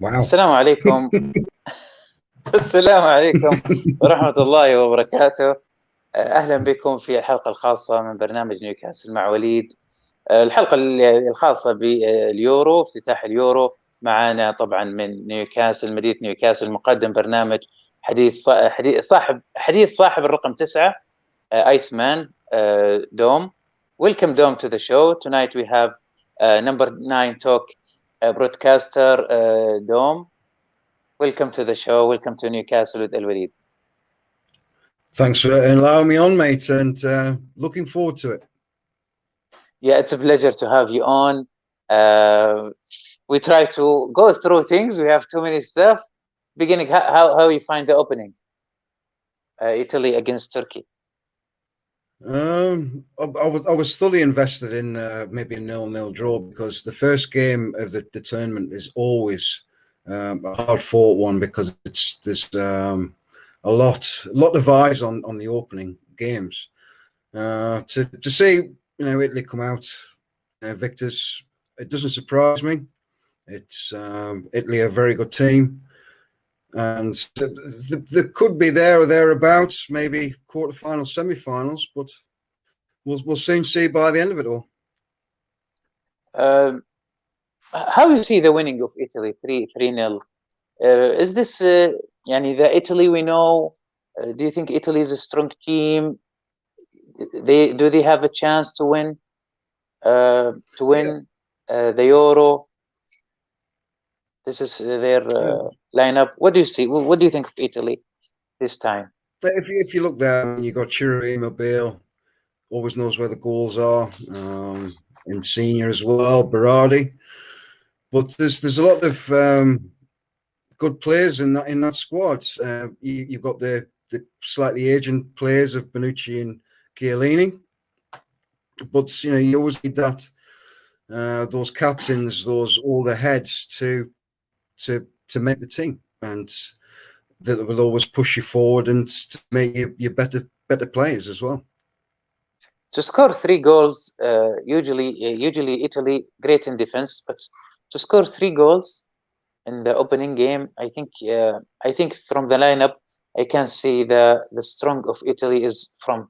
Wow. السلام عليكم. السلام عليكم ورحمة الله وبركاته. أهلا بكم في الحلقة الخاصة من برنامج نيوكاسل مع وليد. الحلقة الخاصة باليورو، افتتاح اليورو. معنا طبعا من نيوكاسل، مدينة نيوكاسل، مقدم برنامج حديث صاحب الرقم 9، IceMan, Dome. Welcome Dome to the show. Tonight we have number 9 talk broadcaster, Dome. Welcome to the show. Welcome to Newcastle with وليد. Thanks for allowing me on, mate, and looking forward to it. Yeah, it's a pleasure to have you on. We try to go through things. We have too many stuff. Beginning, how you find the opening? Italy against Turkey. I was fully invested in maybe a 0-0 draw, because the first game of the tournament is always a hard-fought one, because there's a lot of eyes on the opening games. To see Italy come out victors, it doesn't surprise me. It's Italy, a very good team, and there could be there or thereabouts, maybe quarterfinals, semi-finals, but we'll soon see by the end of it all. How you see the winning of Italy 3-0? Is this the Italy we know? Do you think Italy is a strong team? Do they have a chance to win the Euro? This is their lineup. What do you see? What do you think of Italy this time? If you look there, you got Yuro Immobile, always knows where the goals are. Insigne as well, Berardi. But there's a lot of good players in that squad. You've got the slightly aging players of Bonucci and Chiellini, but you always need that those captains, those older heads to make the team, and that will always push you forward and to make you better players as well. To score 3 goals, usually Italy great in defense, but to score 3 goals in the opening game, I think from the lineup I can see the strong of Italy is from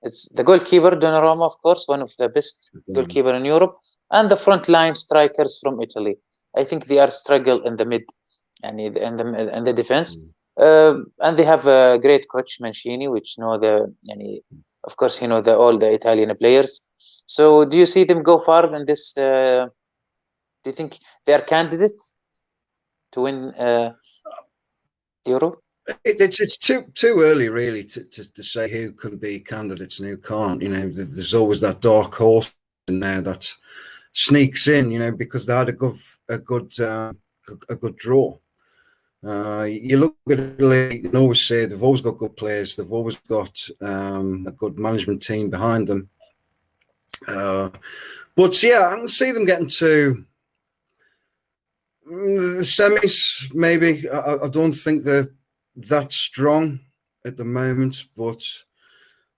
it's the goalkeeper Donnarumma, of course, one of the best goalkeeper in Europe, and the front line strikers from Italy. I think they are struggle in the mid and in the defense, and they have a great coach Mancini, which of course he know all the Italian players. So do you see them go far in this? Do you think they are candidates to win Euro? It's too early, really, to say who can be candidates and who can't. There's always that dark horse in there that sneaks in. Because they had a good draw. You look at Italy, you can always say they've always got good players. They've always got a good management team behind them. But yeah, I can see them getting to the semis, maybe. I don't think they're that strong at the moment, but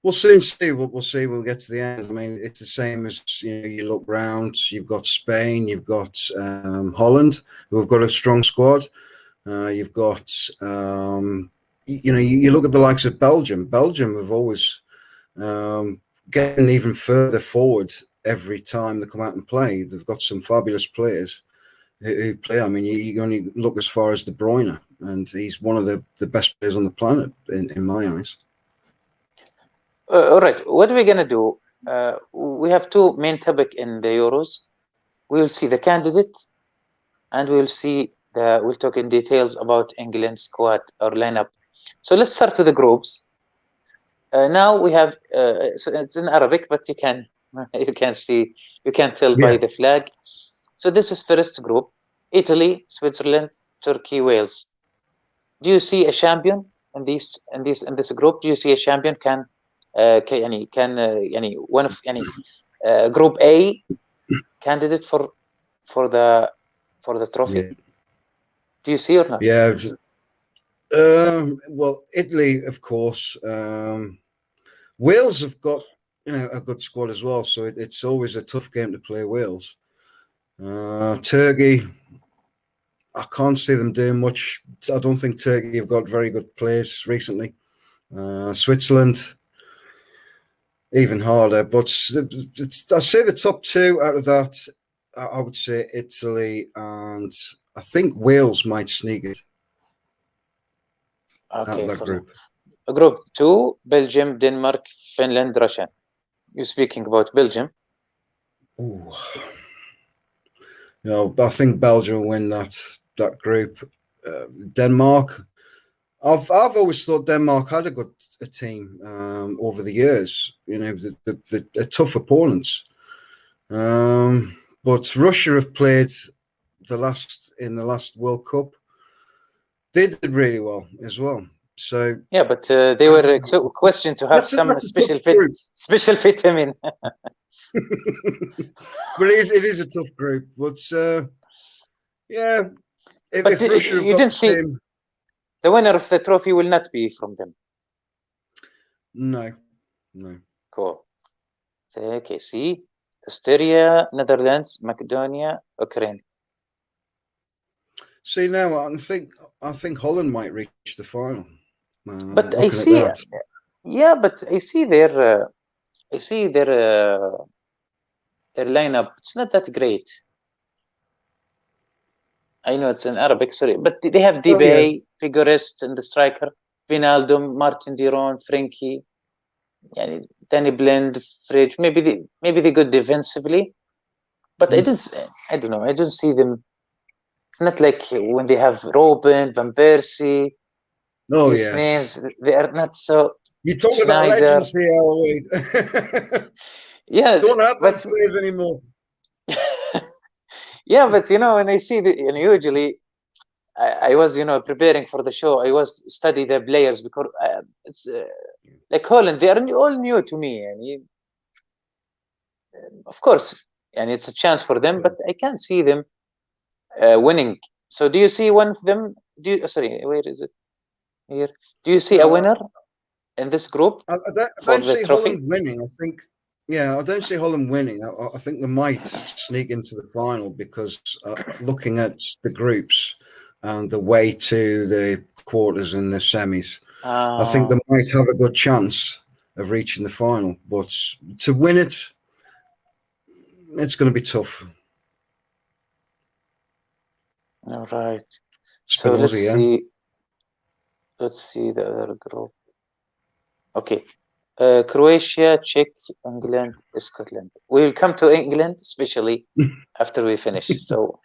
we'll soon see. We'll see when we get to the end. I mean, it's the same as you look round. You've got Spain, you've got Holland, who have got a strong squad. You've got you look at the likes of Belgium. Belgium have always getting even further forward every time they come out and play. They've got some fabulous players who play. I mean, you only look as far as De Bruyne, and he's one of the best players on the planet in my eyes. All right, what are we gonna do? We have 2 main topics in the Euros. We'll see the candidate, and we'll talk in details about England's squad or lineup. So let's start with the groups. Now we have so it's in Arabic, but you can tell by the flag. So this is first group: Italy, Switzerland, Turkey, Wales. Do you see a champion in this group? Do you see a champion one of group A candidate for the trophy? Yeah. Do you see or not? Yeah. Well, Italy, of course. Wales have got a good squad as well, so it's always a tough game to play Wales. Turkey, I can't see them doing much. I don't think Turkey have got very good players recently. Switzerland, even harder. But I'd say the top two out of that, I would say Italy, and I think Wales might sneak it out Okay, of that for group. Group 2, Belgium, Denmark, Finland, Russia. You're speaking about Belgium. Ooh. No, I think Belgium will win that group. Denmark, I've always thought Denmark had a good team over the years. You know, they're tough opponents. But Russia have played in the last World Cup. They did really well as well. So yeah, but they were questioned to have some special vitamin. But it is a tough group. But yeah, if Russia have you didn't see the winner of the trophy will not be from them. No. Cool. Okay, see, Austria, Netherlands, Macedonia, Ukraine. See, now I think Holland might reach the final. But I see, yeah, but I see their lineup. It's not that great. I know it's in Arabic, sorry, but they have Debay, Figurist, and the striker, Wijnaldum, Martin Diron, Frenkie, Danny Blind, Fridge. Maybe they're good defensively, but I don't know. I didn't see them. It's not like when they have Robin, Van Persie. Oh, these names, they are not so. You're talking about legends here, Louise. Yeah, don't have those players anymore. Yeah, but when I see usually I was preparing for the show. I was study the players because it's like Holland. They are all new to me, and of course, and it's a chance for them. But I can't see them winning. So, do you see one of them? Sorry, where is it? Here. Do you see a winner in this group? I don't see Holland winning. I think. Yeah, I don't see Holland winning. I think they might sneak into the final because looking at the groups and the way to the quarters and the semis, I think they might have a good chance of reaching the final. But to win it, it's going to be tough. All right. So let's see the other group. Okay. Croatia, Czech, England, Scotland. We will come to England, especially after we finish. So,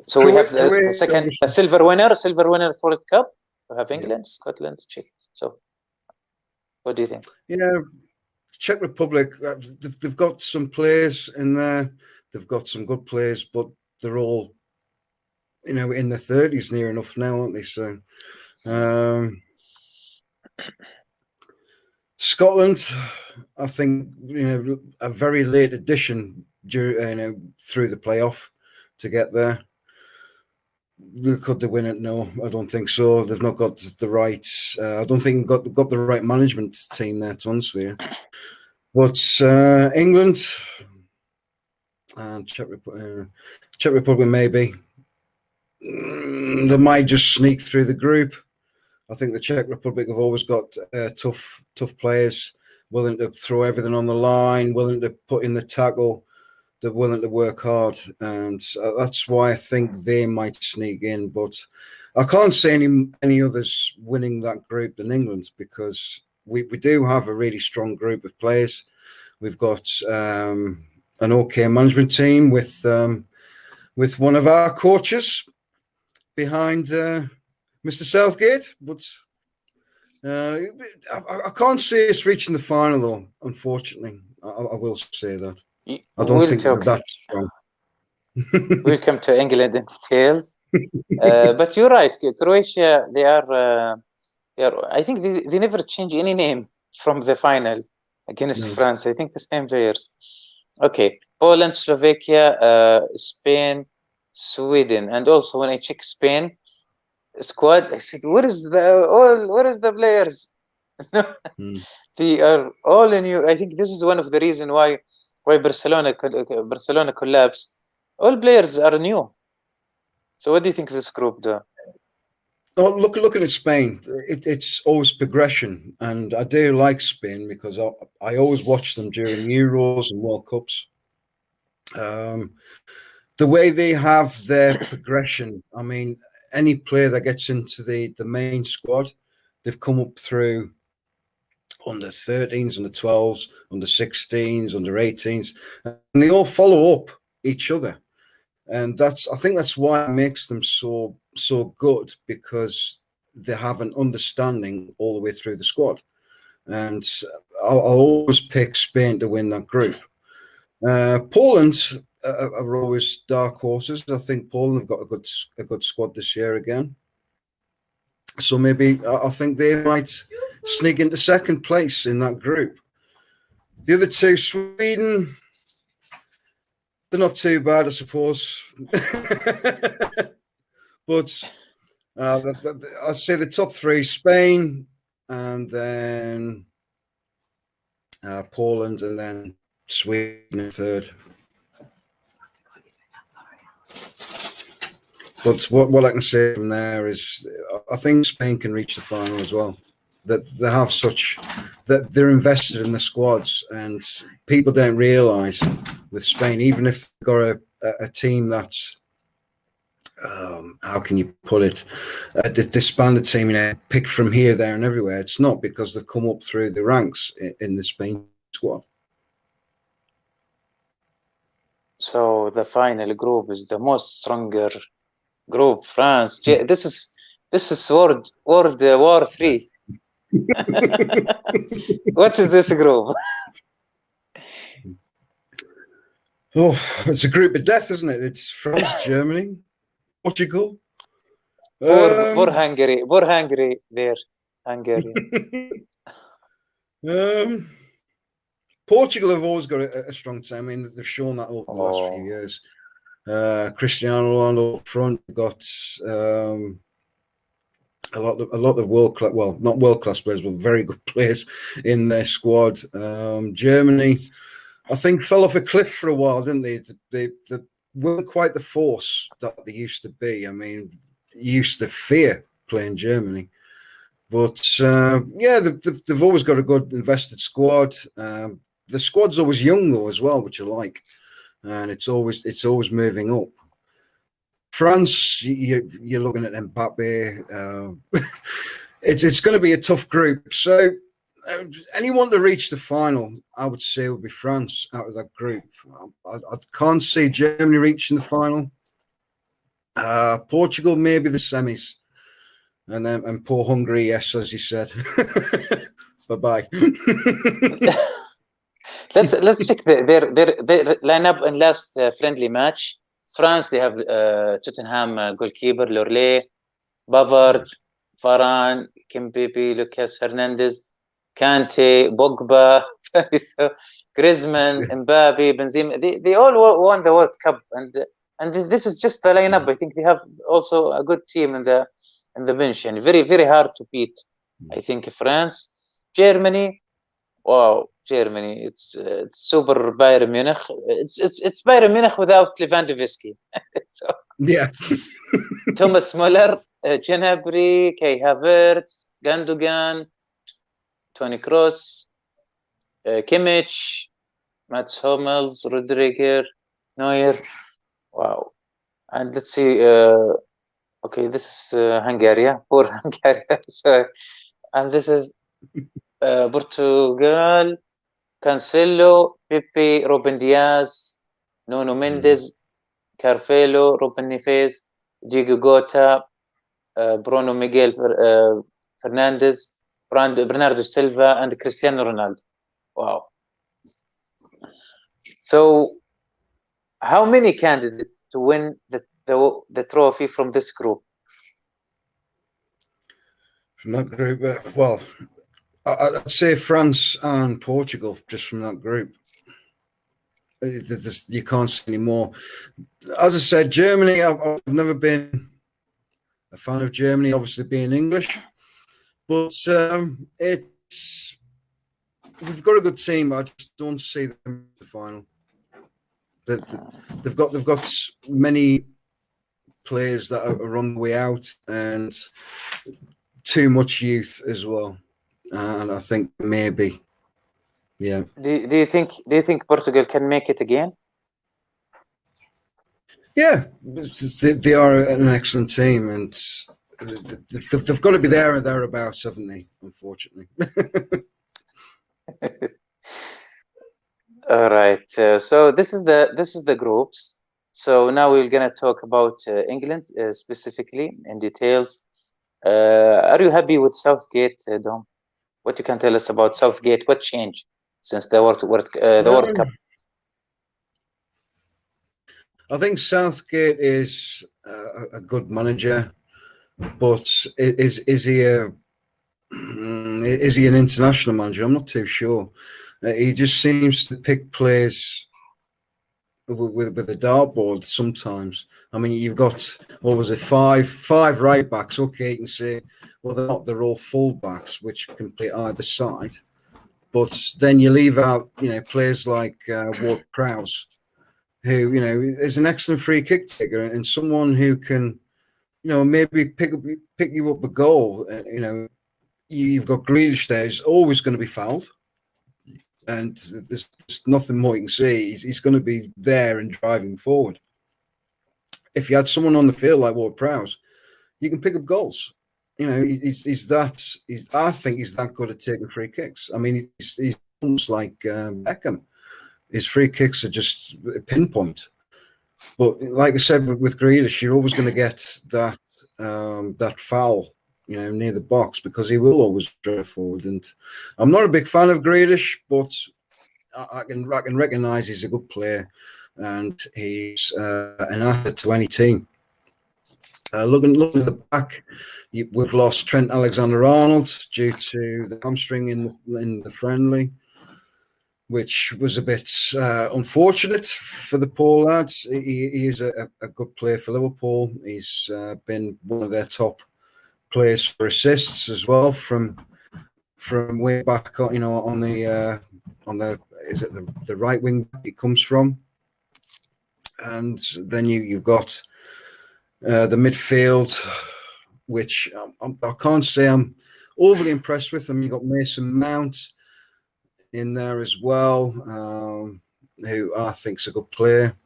so we have the second silver winner for the cup. We have England, Scotland, Czech. So, what do you think? Yeah, Czech Republic. They've got some players in there. They've got some good players, but they're all, in their 30s near enough now, aren't they? So. Scotland, I think, a very late addition through the playoff to get there. Could they win it? No, I don't think so. They've not got the right. I don't think they've got the right management team there to answer. But England and Czech Republic, maybe they might just sneak through the group. I think the Czech Republic have always got tough players, willing to throw everything on the line, willing to put in the tackle. They're willing to work hard, and that's why I think they might sneak in. But I can't see any others winning that group than England, because we do have a really strong group of players. We've got an okay management team with one of our coaches behind Mr. Southgate, but I can't see us reaching the final, though. Unfortunately, I will say that. I don't think that's strong. We'll come to England in detail, but you're right. Croatia, they are. I think they never change any name from the final against France. I think the same players. Okay, Poland, Slovakia, Spain, Sweden, and also when I check Spain squad, I said, "What is the players?" They are all in you. I think this is one of the reasons why Barcelona collapsed. all players are new. So what do you think of this group, though? Oh, looking at Spain, it's always progression, and I do like Spain because I always watch them during Euros and World Cups. The way they have their progression, I mean, any player that gets into the main squad, they've come up through under 13s, under 12s, under 16s, under 18s, and they all follow up each other. And I think that's why it makes them so good, because they have an understanding all the way through the squad. And I'll always pick Spain to win that group. Poland are always dark horses. I think Poland have got a good squad this year again. So maybe I think they might sneak into second place in that group. The other two, Sweden, they're not too bad, I suppose. But I'd say the top three, Spain, and then Poland, and then Sweden in third. But what I can say from there is I think Spain can reach the final as well. That they have that they're invested in the squads, and people don't realise with Spain, even if they've got a team that's how can you put it, a disbanded team, picked from here, there, and everywhere. It's not because they've come up through the ranks in the Spain squad. So the final group is the most stronger group. France. This is World War 3. What is this group? Oh, it's a group of death, isn't it? It's France, Germany, Portugal. Poor Hungary. Poor Hungary there. Hungary. Portugal have always got a strong team. I mean, they've shown that over the last few years. Cristiano Ronaldo up front, got a lot of world class, well, not world class players, but very good players in their squad. Germany, I think, fell off a cliff for a while, didn't they? They weren't quite the force that they used to be. I mean, you used to fear playing Germany. But yeah, they've always got a good invested squad. The squad's always young though as well, which I like, and it's always moving up. France, you're looking at Mbappe. It's going to be a tough group. So anyone to reach the final, I would say, would be France out of that group. I can't see Germany reaching the final. Portugal, maybe the semis. And poor Hungary, yes, as you said. Bye-bye. Let's check their lineup in last friendly match. France, they have Tottenham goalkeeper Lorlet, Bavard, Varane, Kimpembe, Lucas Hernandez, Kante, Pogba, Griezmann, Mbappe, Benzema. They all won the World Cup, and this is just the lineup. I think they have also a good team in the bench, and very, very hard to beat. I think France, Germany. Wow, Germany! It's super Bayern Munich. It's Bayern Munich without Lewandowski. So, yeah. Thomas Muller, Gnabry, Kai Havertz, Gundogan, Toni Kroos, Kimmich, Mats Hummels, Rudiger, Neuer. Wow! And let's see. Okay, this is Hungary. Poor Hungary. So, and this is Portugal, Cancelo, Pepe, Ruben Diaz, Nuno Mendes, Carvalho, Ruben Neves, Diego Gota, Bruno Miguel Fernandes, Bernardo Silva, and Cristiano Ronaldo. Wow. So, how many candidates to win the trophy from this group? From that group, well, I'd say France and Portugal, just from that group. You can't see any more. As I said, Germany, I've never been a fan of Germany, obviously being English. But they've got a good team. I just don't see them in the final. they've got many players that are on the way out, and too much youth as well. And I think maybe, yeah. Do you think Portugal can make it again? Yeah, they are an excellent team, and they've got to be there or thereabouts, haven't they? Unfortunately. All right. So this is the groups. So now we're gonna talk about England specifically in details. Are you happy with Southgate, Dom? What you can tell us about Southgate? What changed since the World Cup? I think Southgate is a good manager, but is he an international manager? I'm not too sure. He just seems to pick players with a dartboard sometimes. I mean, you've got, what was it, five right backs. Okay, you can say, well, they're all full backs, which can play either side. But then you leave out, players like Ward-Prowse, who, is an excellent free kick taker and someone who can, maybe pick you up a goal. You've got Grealish there, who's always going to be fouled. And there's nothing more you can say. He's going to be there and driving forward. If you had someone on the field like Ward-Prowse, you can pick up goals. I think he's that good at taking free kicks. I mean, he's almost like Beckham. His free kicks are just pinpoint. But like I said, with Grealish, you're always going to get that foul, near the box, because he will always drive forward. And I'm not a big fan of Grealish, but I can recognise he's a good player and he's an asset to any team. Looking at the back, we've lost Trent Alexander-Arnold due to the hamstring in the friendly, which was a bit unfortunate for the poor lads. He is a good player for Liverpool. He's been one of their top players for assists as well from way back, on the is it the right wing he comes from, and then you've got the midfield, which I can't say I'm overly impressed with them. You've got Mason Mount in there as well, who I think's a good player.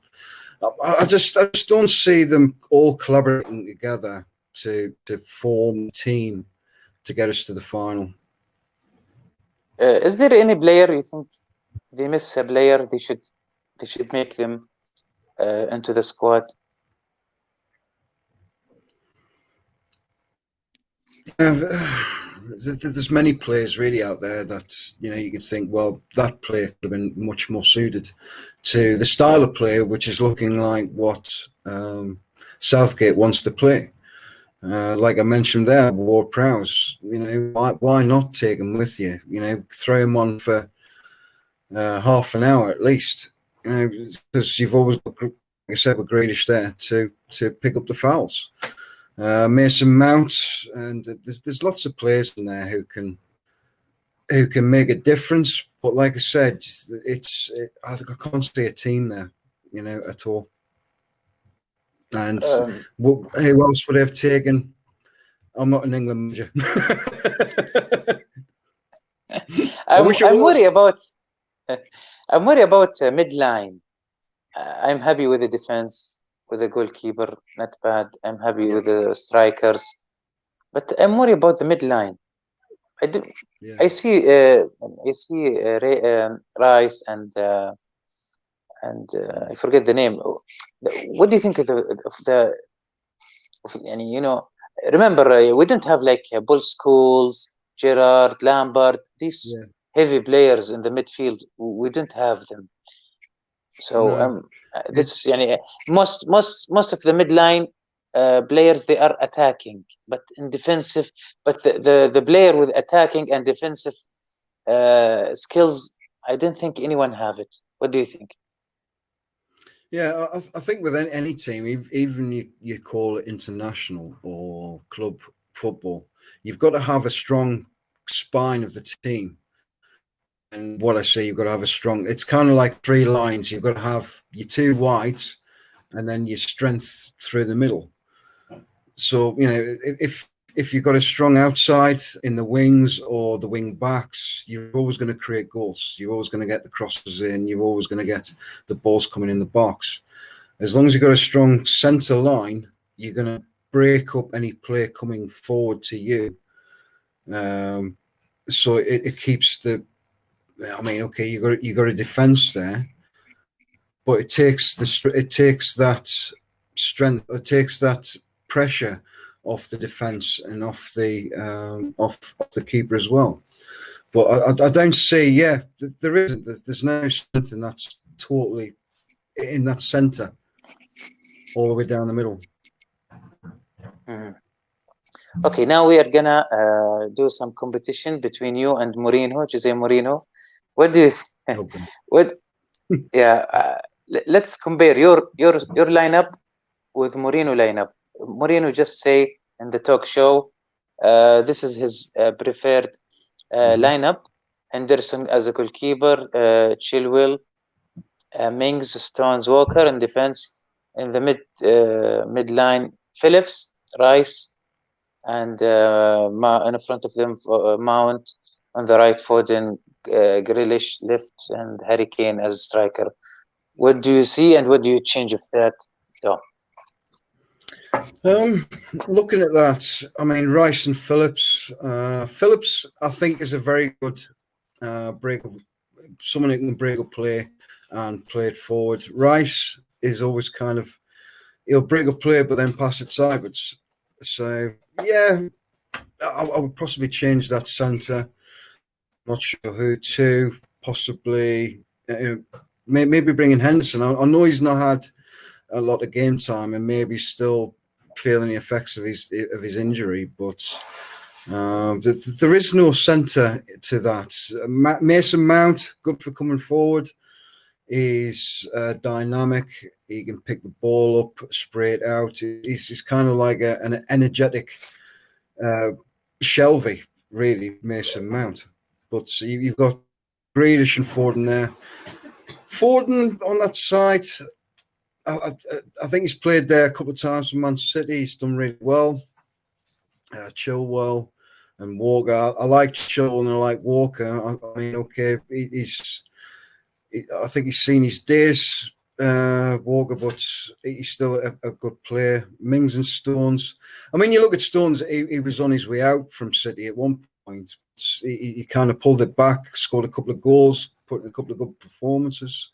I just don't see them all collaborating together to form a team to get us to the final. Is there any player you think they miss a player they should make them into the squad? There's many players really out there that you could think, well, that player could have been much more suited to the style of play, which is looking like what Southgate wants to play. Like I mentioned there, Ward-Prowse, why not take him with you? Throw him on for half an hour at least, because you've always got, like I said, with Grealish there to pick up the fouls. Mason Mount, and there's lots of players in there who can make a difference. But like I said, I can't see a team there, at all. And who else would have taken? I'm not an England manager. I'm worried about midline. I'm happy with the defense, with the goalkeeper, not bad. I'm happy with the strikers, but I'm worried about the midline. I see Rice and I forget the name. What do you think of remember, we didn't have like Bull Scholes, Gerrard, Lampard, these heavy players in the midfield. We didn't have them. So most of the midline players, they are attacking, but in defensive. But the player with attacking and defensive skills, I don't think anyone have it. What do you think? Yeah, I think with any team, even you call it international or club football, you've got to have a strong spine of the team. And what I say, you've got to have a strong. It's kind of like 3 lines. You've got to have your 2 wides, and then your strength through the middle. So if you've got a strong outside in the wings or the wing backs, you're always going to create goals. You're always going to get the crosses in. You're always going to get the balls coming in the box. As long as you've got a strong centre line, you're going to break up any play coming forward to you. So it keeps the. I mean, okay, you got a defence there, but it takes that strength. It takes that pressure off the defence and off the keeper as well. But I don't see. Yeah, there isn't. There's no strength, and that's totally in that centre, all the way down the middle. Mhm. Okay, now we are gonna do some competition between you and Mourinho, Jose Mourinho. What do you Okay. what? Yeah, let's compare your lineup with Mourinho lineup. Mourinho just say in the talk show, this is his preferred lineup. Henderson as a goalkeeper, Chilwell, Mings, Stones, Walker in defense. In the mid line, Phillips, Rice, and in front of them, Mount. On the right, Foden, Grealish left, and Harry Kane as a striker. What do you see, and what do you change of that, Tom? Looking at that, I mean, Rice and Phillips. Phillips, I think, is a very good someone who can break up play and play it forward. Rice is always kind of, he'll break up play but then pass it sideways. So yeah, I would possibly change that centre. Not sure who to. Possibly maybe bringing Henderson. I know he's not had a lot of game time and maybe still feeling the effects of his injury, but there is no centre to that. Mason Mount, good for coming forward. He's dynamic. He can pick the ball up, spray it out. He's kind of like an energetic Shelvey, really, Mason Mount. But you've got Grealish and Foden there. Foden on that side, I think he's played there a couple of times for Man City. He's done really well. Chilwell and Walker. I like Chilwell and I like Walker. I mean, okay, I think he's seen his days, Walker, but he's still a good player. Mings and Stones. I mean, you look at Stones, he was on his way out from City at one point. He kind of pulled it back, scored a couple of goals, put in a couple of good performances.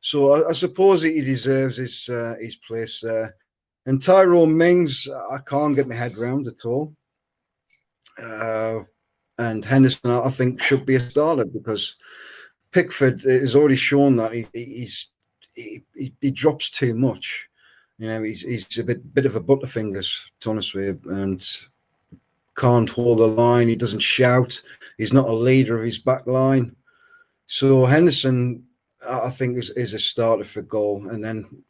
So I suppose he deserves his place there. And Tyrone Mings, I can't get my head around at all. And Henderson, I think, should be a starter because Pickford has already shown that he drops too much. You know, he's a bit of a butterfingers, to be honest with you, and can't hold the line. He doesn't shout. He's not a leader of his back line. So Henderson, I think, is a starter for goal. And then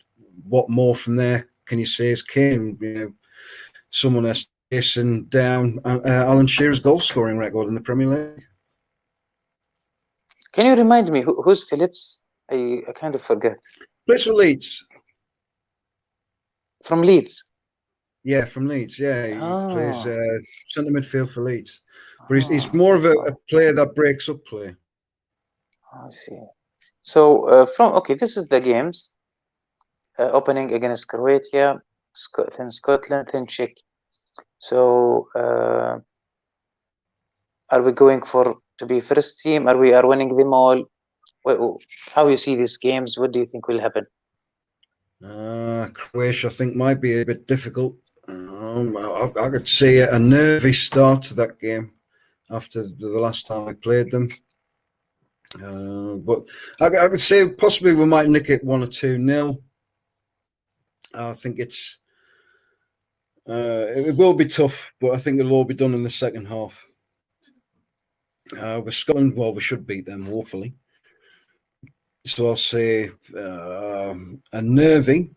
what more from there can you say is Kane? You know, someone that's chasing down Alan Shearer's goal scoring record in the Premier League. Can you remind me who's Phillips? I kind of forget. Plays for Leeds. From Leeds. Yeah, from Leeds. Yeah, he plays centre midfield for Leeds. But he's more of a player that breaks up play. I see. So this is the games. Opening against Croatia, then Scotland, then Czech. So are we going to be first team? Are we winning them all? How you see these games? What do you think will happen? Croatia, I think, might be a bit difficult. I could see a nervy start to that game after the last time I played them. But I could say possibly we might nick it 1 or 2-0. I think it will be tough, but I think it'll all be done in the second half. With Scotland, well, we should beat them woefully. So I'll say a nervy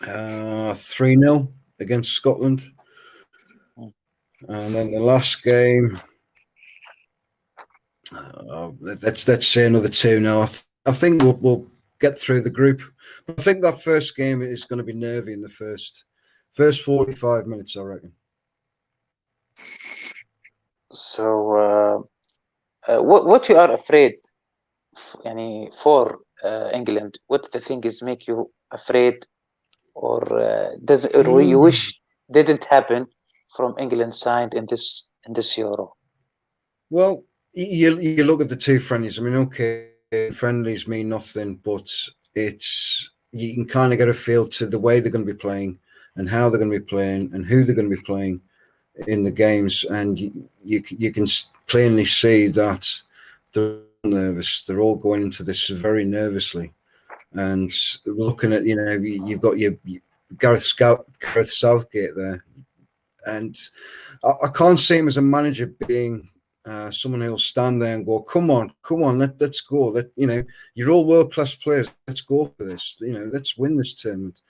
3-0 against Scotland. And then the last game, Let's say another 2-0. I think we'll get through the group. But I think that first game is going to be nervy in the first 45 minutes, I reckon. So what you are afraid for England? What the thing is make you afraid, or you wish didn't happen from England side in this Euro? Well, you look at the two friendlies. I mean, okay, friendlies mean nothing, but you can kind of get a feel to the way they're going to be playing and how they're going to be playing and who they're going to be playing in the games, and you can plainly see that they're nervous. They're all going into this very nervously, and looking at you've got your Gareth Southgate there, and I can't see him as a manager being someone who'll stand there and go, come on, let's go. You're all world-class players. Let's go for this. Let's win this tournament.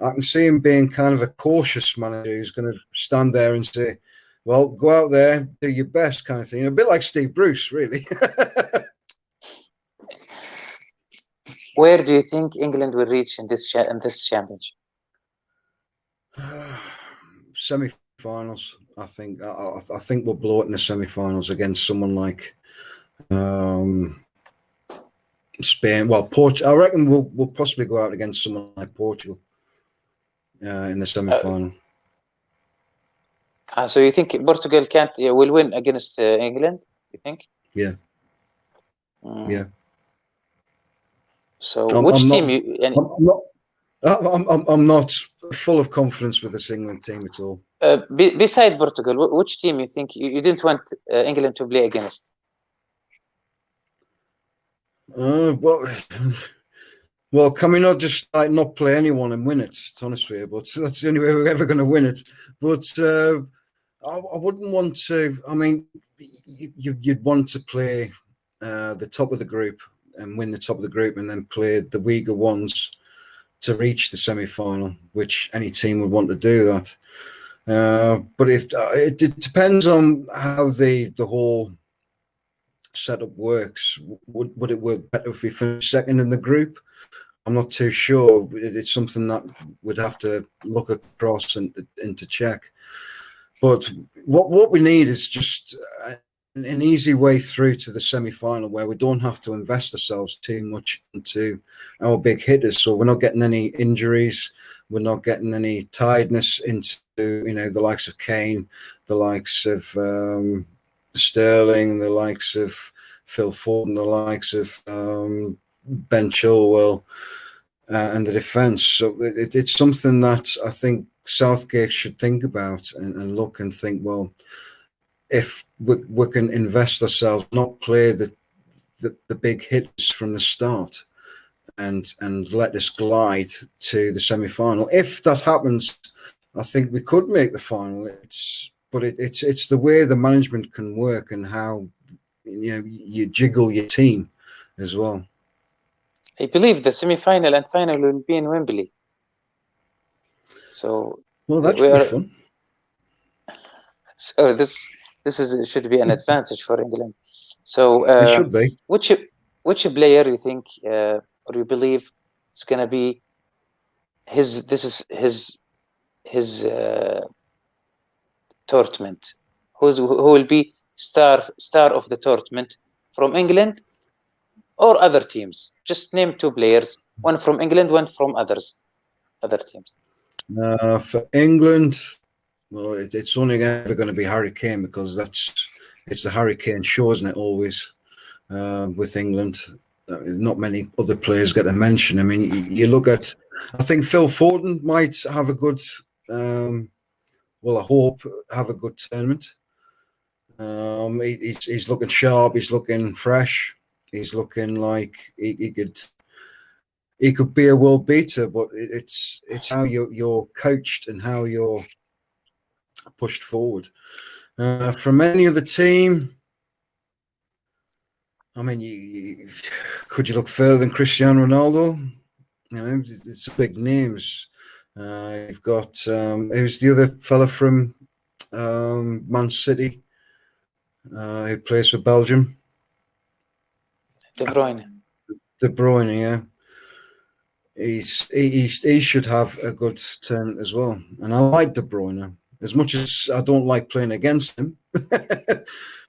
I can see him being kind of a cautious manager who's going to stand there and say, well, go out there, do your best kind of thing. A bit like Steve Bruce, really. Where do you think England will reach in this championship? Semi-finals, I think. I think we'll blow it in the semi-finals against someone like Spain. Well, Portugal. I reckon we'll possibly go out against someone like Portugal in the semi-final. So you think Portugal will win against England? You think? Yeah. Yeah. So which team I'm not full of confidence with this England team at all. Beside Portugal, which team you think you didn't want England to play against? Well, can we not just not play anyone and win it? To honest with you, but that's the only way we're ever going to win it. But I wouldn't want to. I mean, you'd want to play the top of the group and win the top of the group, and then play the weaker ones to reach the semi-final, which any team would want to do that. But if it depends on how the whole setup works. Would it work better if we finish second in the group? I'm not too sure. It's something that we'd have to look across and to check. But what we need is just an easy way through to the semi-final where we don't have to invest ourselves too much into our big hitters. So we're not getting any injuries. We're not getting any tiredness into the likes of Kane, the likes of Sterling, the likes of Phil Foden, the likes of Ben Chilwell, and the defence. So it's something that I think Southgate should think about and look and think, well, if we can invest ourselves, not play the big hits from the start, and let us glide to the semi-final. If that happens, I think we could make the final. But it's the way the management can work and how you jiggle your team as well. I believe the semi-final and final will be in Wembley. So that should be fun. So this should be an advantage for England. So it should be. Which player you think or you believe is going to be his tournament? Who will be star of the tournament from England or other teams? Just name two players, one from England, one from other teams. For England, well, it's only ever going to be Harry Kane because it's the Harry Kane show, isn't it? Always with England. Not many other players get a mention. I mean, you look at, I think Phil Foden might have a good, I hope, have a good tournament. He's looking sharp. He's looking fresh. He's looking like he could be a world beater. But it's how you're coached and how you're pushed forward. From any other team, I mean, could you look further than Cristiano Ronaldo? It's big names. You've got who's the other fella from Man City who plays for Belgium? De Bruyne. De Bruyne, yeah. He should have a good turn as well. And I like De Bruyne as much as I don't like playing against him.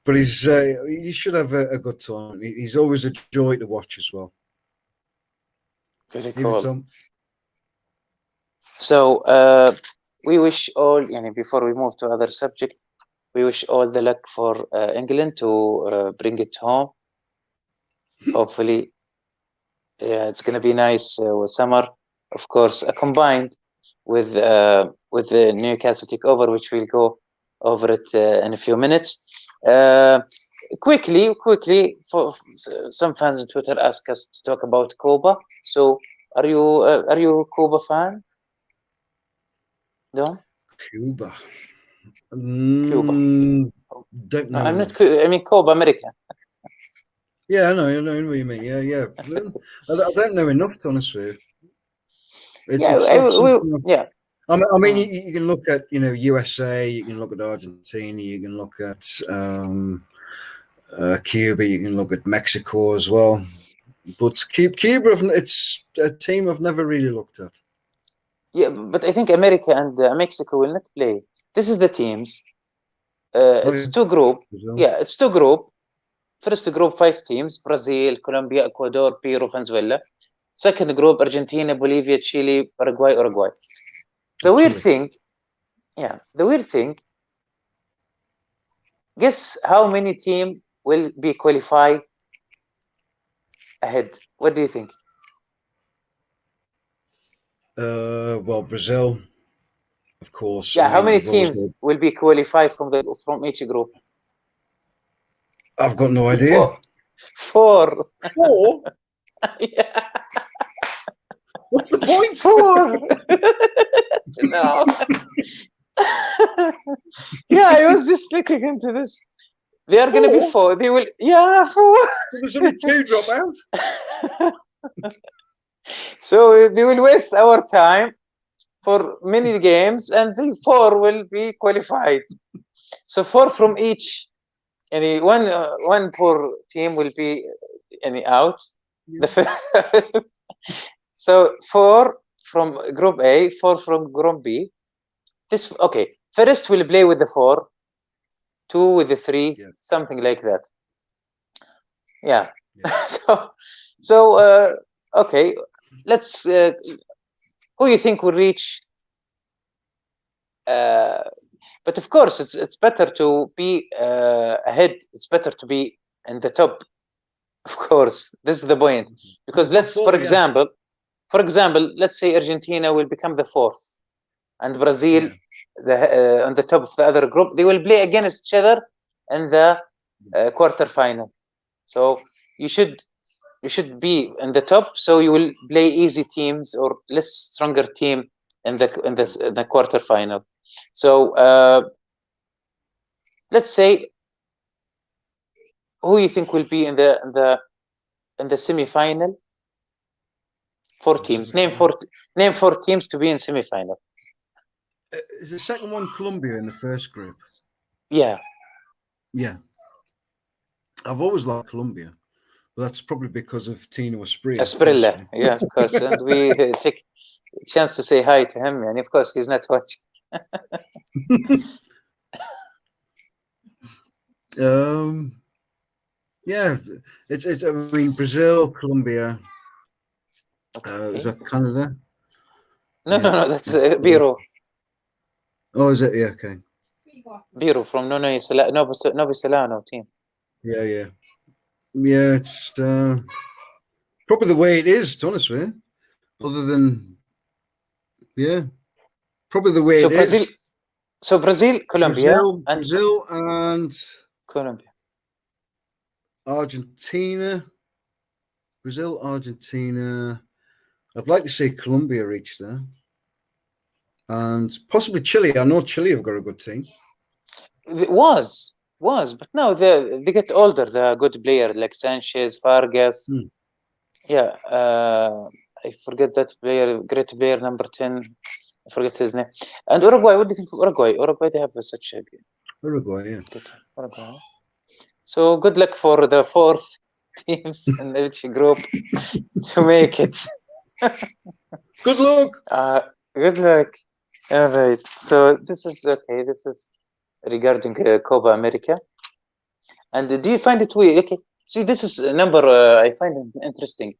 But he should have a good tournament. He's always a joy to watch as well. Very cool. Tom? So we wish all, before we move to other subject, we wish all the luck for England to bring it home. Hopefully, it's going to be nice with summer, of course, combined with the Newcastle takeover, which we'll go over it in a few minutes. Quickly, for some fans on Twitter ask us to talk about Cuba. So, are you a Cuba fan? No. Cuba. Cuba. Don't know. No, I'm not. I mean, Cuba, America. Yeah, I know what you mean. Yeah. I don't know enough to honest with you. Yeah. I mean, you can look at USA, you can look at Argentina, you can look at Cuba, you can look at Mexico as well. But Cuba, it's a team I've never really looked at. Yeah, but I think America and Mexico will not play. This is the teams. It's two group. Yeah, it's two group. First group 5 teams: Brazil, Colombia, Ecuador, Peru, Venezuela. Second group: Argentina, Bolivia, Chile, Paraguay, Uruguay. The weird thing, guess how many teams will be qualified ahead? What do you think? Well, Brazil, of course. Yeah, how many teams will be qualified from each group? I've got no idea. 4. 4? Yeah. What's the point? 4. No. Yeah, I was just looking into this. They are going to be 4. They will. Yeah, 4. There's only 2 drop out. So they will waste our time for many games, and the 4 will be qualified. So 4 from each. One poor team will be out. Yeah. So 4 from Group A, 4 from Group B. First we'll play with the 4, 2 with the 3, something like that. Yeah. So okay. Let's. Who you think will reach? But of course, it's better to be ahead. It's better to be in the top. Of course, this is the point. Because for example, let's say Argentina will become the 4th, and Brazil on the top of the other group. They will play against each other in the quarterfinal. So you should be in the top. So you will play easy teams or less stronger team in the quarterfinal. So let's say, who you think will be in the semi-final? 4 teams. Name 4 teams to be in semi-final. Is the second one Colombia in the first group? Yeah. I've always liked Colombia, but that's probably because of Tino Asprilla. Yeah, of course. And we take a chance to say hi to him, and of course he's not watching. Yeah, it's. I mean, Brazil, Colombia. Is that Canada? No, that's Biro. Oh, is it? Yeah, okay. Biro from Novi Solano team. Yeah. It's probably the way it is, to be honest with you. Other than, probably the way it is. So Brazil, Colombia, Brazil and Colombia, Argentina. Brazil, Argentina. I'd like to see Colombia reach there, and possibly Chile. I know Chile have got a good team. It was, but now they get older. The good player like Sanchez, Vargas. Yeah, I forget that player. Great player, number 10. I forget his name. And Uruguay. What do you think of Uruguay? Uruguay, they have such a Uruguay, yeah. Good Uruguay. So good luck for the 4th teams in each group to make it. Good luck. Good luck. All right. So this is okay. This is regarding Copa America. And do you find it weird? Okay. See, this is a number I find it interesting.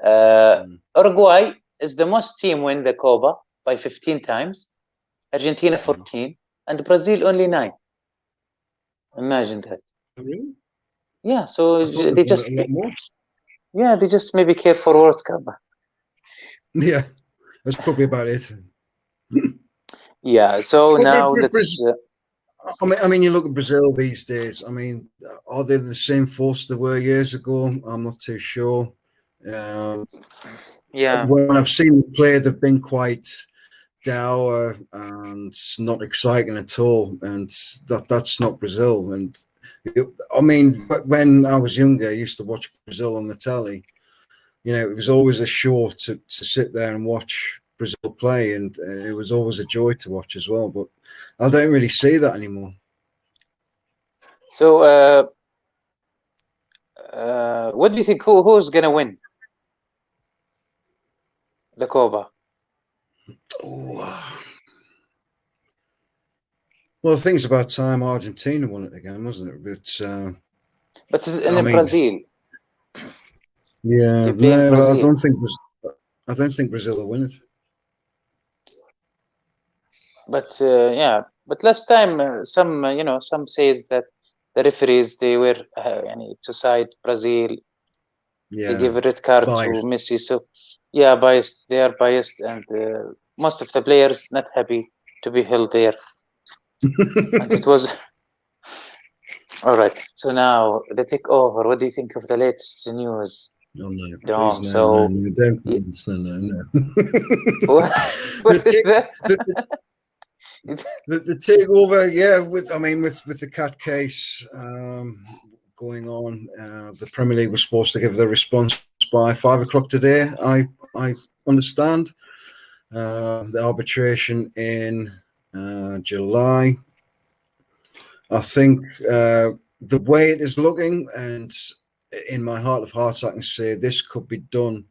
Uruguay is the most team win the Copa by 15 times. Argentina 14 and Brazil only 9. Imagine that. Really? Yeah. So they they just a lot more. yeah, they just maybe care for World Cup. Yeah, that's probably about it. Yeah. So But now let's. I mean, you look at Brazil these days. I mean, are they the same force they were years ago? I'm not too sure. Yeah. When I've seen them play, they've been quite dour and not exciting at all. And that's not Brazil. And I mean, when I was younger, I used to watch Brazil on the telly. You know, it was always a chore to sit there and watch Brazil play, and it was always a joy to watch as well. But I don't really see that anymore. So, what do you think? Who's gonna win the Copa? Oh. Well, the thing's about time Argentina won it again, wasn't it? But it's in Brazil. Yeah, no, Brazil. I don't think Brazil will win it. But yeah, but last time some says that the referees they were to side Brazil. Yeah, they give a red card biased. to Messi. So yeah, biased. They are biased, and most of the players not happy to be held there. And it was all right. So now the takeover. What do you think of the latest news? Oh, no, Dom, please, so no, don't. No. What is that? The takeover, yeah. With the cat case going on, the Premier League was supposed to give their response by 5 o'clock today. I understand. The arbitration in July. I think the way it is looking, and in my heart of hearts, I can say this could be done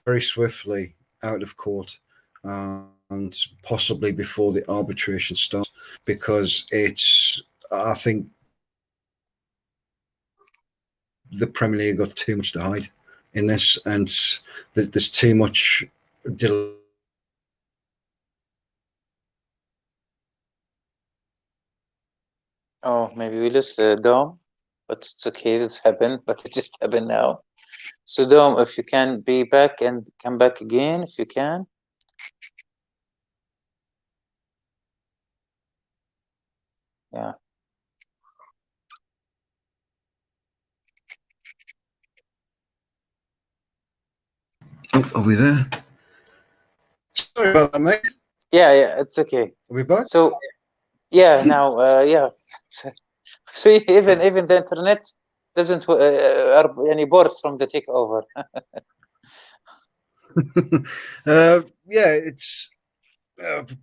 very swiftly out of court. And possibly before the arbitration starts, because I think the Premier League got too much to hide in this, and there's too much delay. Oh, maybe we lose Dom, but it's okay. This happened, but it just happened now. So Dom, if you can be back and come back again, if you can. Yeah. Oh, are we there? Sorry about that, mate. Yeah, it's okay. Are we back? So, yeah, now, yeah. See, even the internet doesn't are any bored from the takeover. Yeah, it's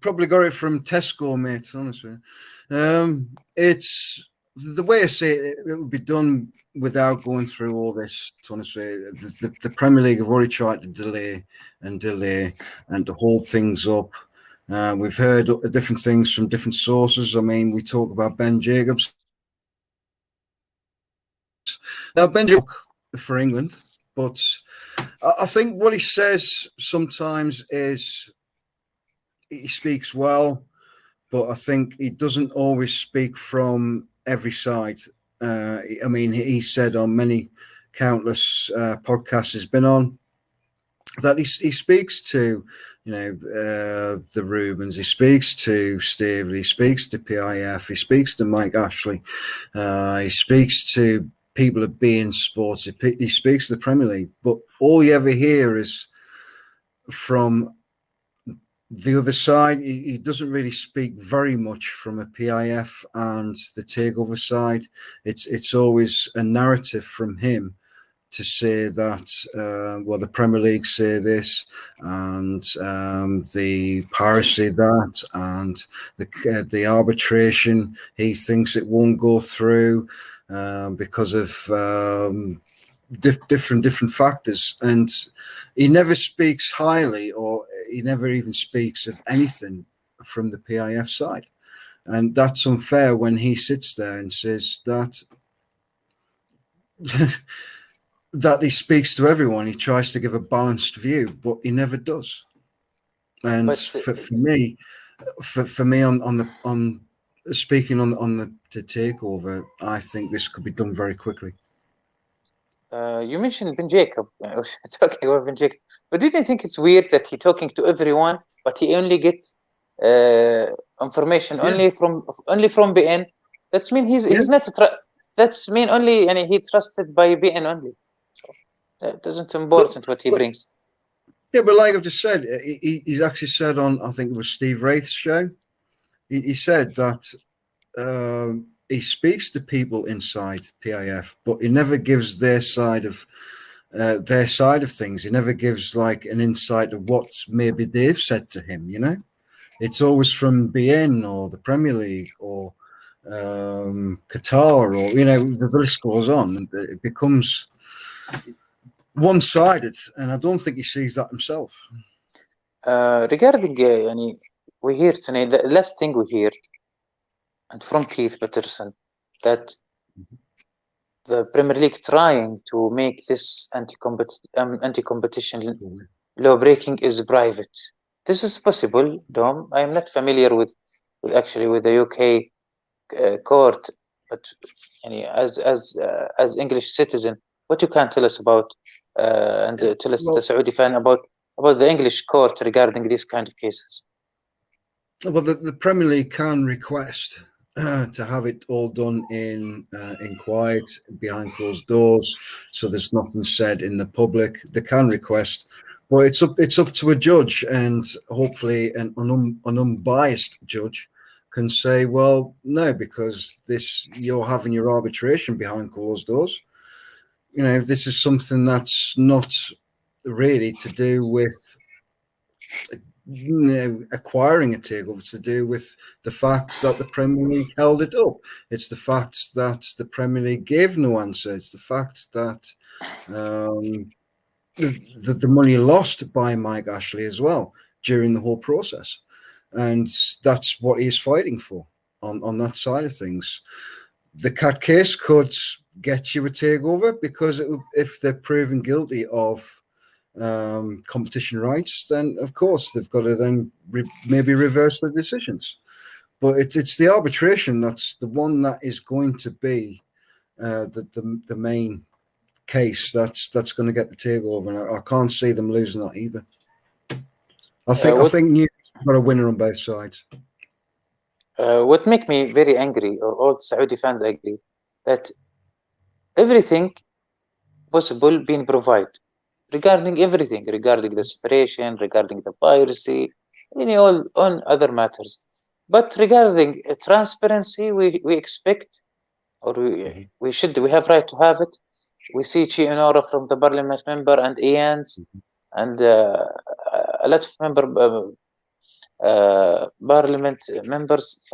probably got it from Tesco, mate. Honestly, it's the way I say it. It would be done without going through all this. Honestly, the Premier League have already tried to delay and to hold things up. We've heard different things from different sources. I mean, we talk about Ben Jacobs. Now, Ben Jacobs for England, but I think what he says sometimes is he speaks well, but I think he doesn't always speak from every side. I mean, he said on many countless podcasts he's been on that he speaks to, the Rubens, he speaks to Steve, he speaks to PIF, he speaks to Mike Ashley, he speaks to people at beIN Sports, he speaks to the Premier League, but all you ever hear is from the other side. He doesn't really speak very much from a PIF and the takeover side. It's always a narrative from him to say that, well, the Premier League say this, and the piracy that, and the arbitration, he thinks it won't go through because of different factors, and he never speaks highly, or he never even speaks of anything from the PIF side. And that's unfair when he sits there and says that that he speaks to everyone. He tries to give a balanced view, but he never does. And for me, on speaking on the takeover, I think this could be done very quickly. You mentioned Ben Jacob, talking about Ben Jacob, but didn't you think it's weird that he's talking to everyone, but he only gets information only from BN? That's mean he's not. That's mean only, and he trusted by BN only. So that isn't important what he brings. Yeah, but like I've just said, he's actually said on, I think it was Steve Wraith's show, he said that he speaks to people inside PIF, but he never gives their side of things. He never gives like an insight of what maybe they've said to him. You know, it's always from BN or the Premier League or Qatar, or the list goes on, and it becomes one-sided, and I don't think he sees that himself. Regarding we hear tonight, the last thing we heard, and from Keith Patterson, that the Premier League trying to make this anti-competition law breaking is private. This is possible, Dom. I am not familiar with the UK court, but as English citizen, what you can tell us about and tell us, the Saudi fan, about the English court regarding these kind of cases? Well, the Premier League can request to have it all done in quiet, behind closed doors, so there's nothing said in the public. They can request, but it's up to a judge, and hopefully an unbiased judge can say, well, no, because you're having your arbitration behind closed doors. This is something that's not really to do with acquiring a takeover. It's to do with the fact that the Premier League held it up. It's the fact that the Premier League gave no answer. It's the fact that the money lost by Mike Ashley as well during the whole process, and that's what he's fighting for on that side of things. The CAT case could get you a takeover, because if they're proven guilty of competition rights, then of course they've got to then maybe reverse their decisions. But it's the arbitration that's the one that is going to be the main case that's going to get the takeover, and I can't see them losing that either. I think Newcastle got a winner on both sides. What make me very angry, or all Saudi fans angry, that everything possible being provided regarding everything, regarding the separation, regarding the piracy, all on other matters. But regarding transparency, we expect, or we have right to have it. We see Chianora from the parliament member and Ian's and a lot of parliament members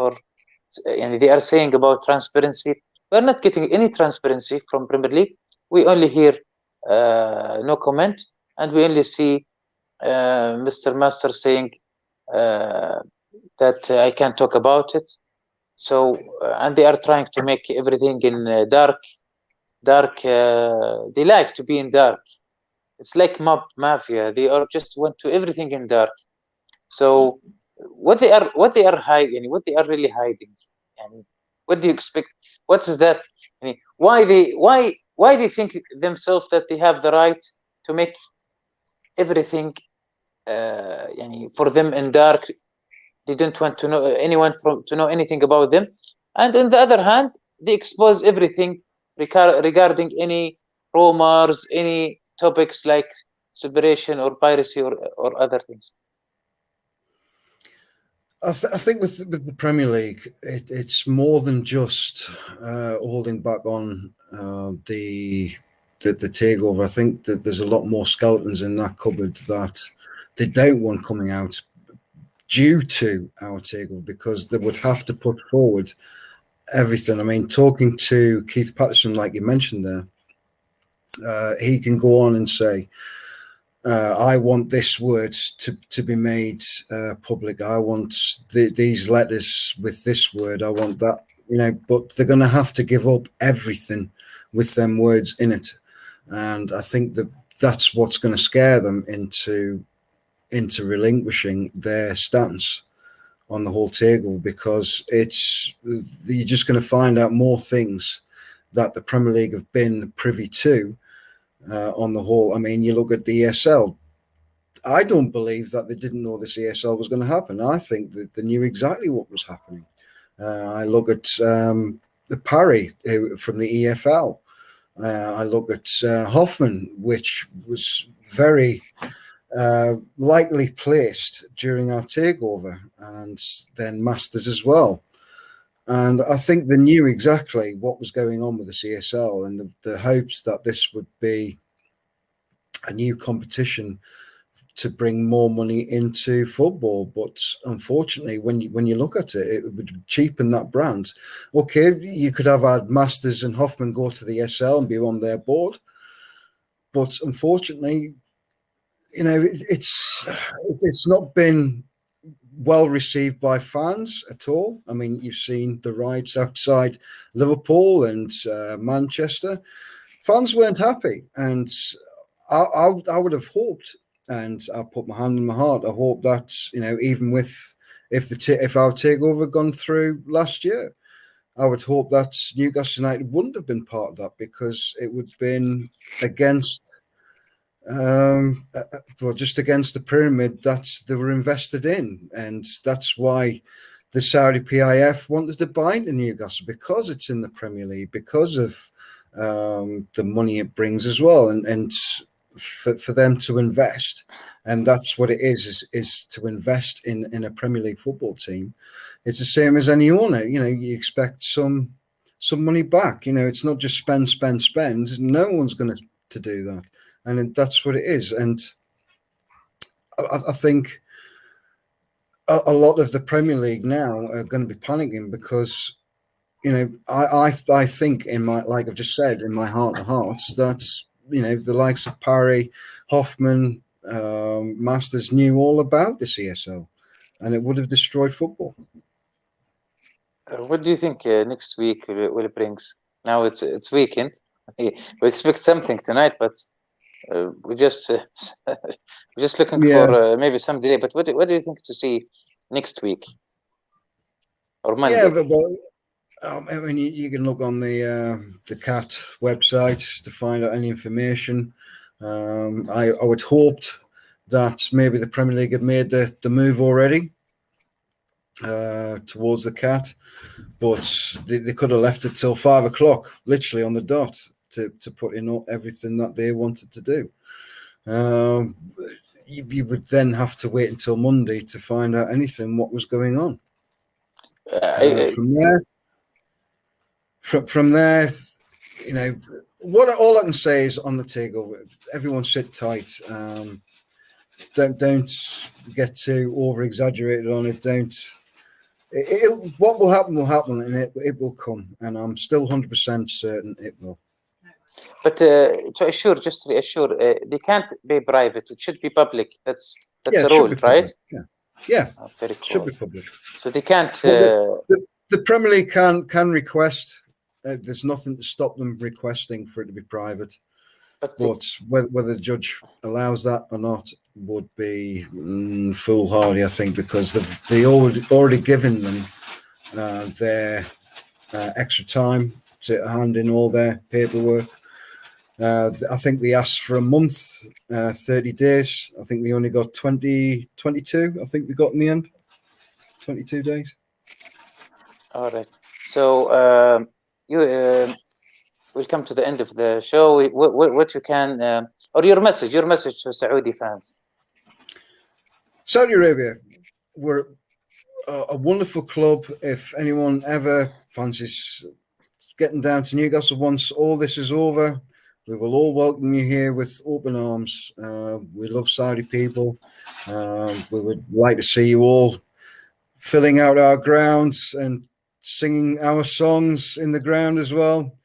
they are saying about transparency. We're not getting any transparency from Premier League. We only hear no comment, and we only see Mr. Master saying that I can't talk about it. So and they are trying to make everything in dark. They like to be in dark. It's like mafia. They are just want to everything in dark. So what they are hiding, what they are really hiding, and what do you expect? What is that? Why they think themselves that they have the right to make everything for them in dark? They don't want to know anyone to know anything about them, and on the other hand, they expose everything regarding any rumors, any topics like separation or piracy or other things. I think with the Premier League, it's more than just holding back on the takeover. I think that there's a lot more skeletons in that cupboard that they don't want coming out due to our takeover, because they would have to put forward everything. I mean, talking to Keith Patterson, like you mentioned there, he can go on and say, I want this word to be made public. I want these letters with this word. I want that, but they're going to have to give up everything with them words in it. And I think that's what's going to scare them into relinquishing their stance on the whole takeover, because you're just going to find out more things that the Premier League have been privy to. On the whole, I mean, you look at the ESL. I don't believe that they didn't know this ESL was going to happen. I think that they knew exactly what was happening. I look at the Parry from the EFL. I look at Hoffman, which was very lightly placed during our takeover, and then Masters as well. And I think they knew exactly what was going on with the CSL, and the hopes that this would be a new competition to bring more money into football. But unfortunately, when you look at it, it would cheapen that brand. Okay, you could have had Masters and Hoffman go to the SL and be on their board, but unfortunately, it's not been well received by fans at all. I mean, you've seen the riots outside Liverpool and Manchester. Fans weren't happy, and I would have hoped, and I put my hand in my heart, I hope that even with if our takeover had gone through last year, I would hope that Newcastle United wouldn't have been part of that, because it would have been against. Just against the pyramid that they were invested in, and that's why the Saudi PIF wanted to buy into Newcastle, because it's in the Premier League, because of the money it brings as well, and for them to invest, and that's what it is to invest in a Premier League football team. It's the same as any owner. You expect some money back. It's not just spend. No one's going to do that. And that's what it is. And I think a lot of the Premier League now are going to be panicking, because, I think like I've just said, in my heart of hearts, that, the likes of Parry, Hoffman, Masters knew all about the CSL, and it would have destroyed football. What do you think next week will brings? Now it's weekend. We expect something tonight, but we're just looking for maybe some delay. But what do you think to see next week or Monday? Yeah, I mean, you can look on the CAT website to find out any information. I would hope that maybe the Premier League had made the move already towards the CAT, but they could have left it till 5 o'clock, literally on the dot, to put in everything that they wanted to do. You would then have to wait until Monday to find out anything what was going on. From there, all I can say is, on the takeover, everyone sit tight. Don't get too over exaggerated on it. What will happen, and it will come, and I'm still 100% certain it will. But to reassure, they can't be private. It should be public. That's a rule, right? Yeah. Oh, very cool. Should be public. So they can't. The Premier League can request. There's nothing to stop them requesting for it to be private. But whether the judge allows that or not would be foolhardy, I think, because they already given them their extra time to hand in all their paperwork. I think we asked for a month, 30 days. I think we only got 22. I think we got in the end 22 days. All right. So we'll come to the end of the show. What you can, or your message to Saudi fans. Saudi Arabia, we're a wonderful club. If anyone ever fancies getting down to Newcastle once all this is over, we will all welcome you here with open arms. We love Saudi people. We would like to see you all filling out our grounds and singing our songs in the ground as well.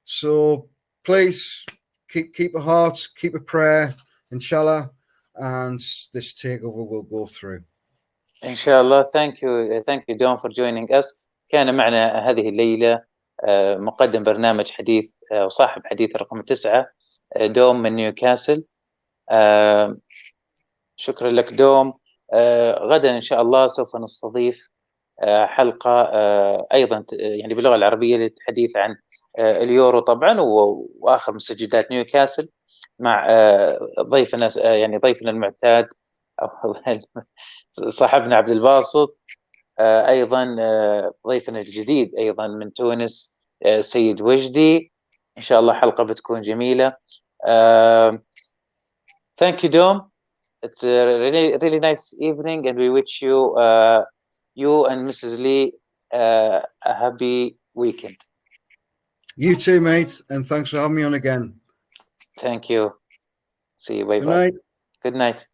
So please keep a heart, keep a prayer, inshallah, and this takeover will go through. إن شاء الله. thank you Dom for joining us. كان معنا هذه الليلة مقدم برنامج حديث وصاحب حديث رقم 9 دوم من نيوكاسل. شكرا لك دوم. غدا إن شاء الله سوف نستضيف حلقة أيضا يعني باللغة العربية للحديث عن اليورو طبعا وآخر مستجدات نيوكاسل مع ضيفنا يعني ضيفنا المعتاد صاحبنا عبد الباسط. أيضا ضيفنا الجديد أيضا من تونس سيد وجدي. إن شاء الله حلقة بتكون جميلة. Thank you Dom. It's a really nice evening and we wish you you and Mrs. Lee a happy weekend. You too, mate, and thanks for having me on again. Thank you. See you. Bye bye. Good night. Good night.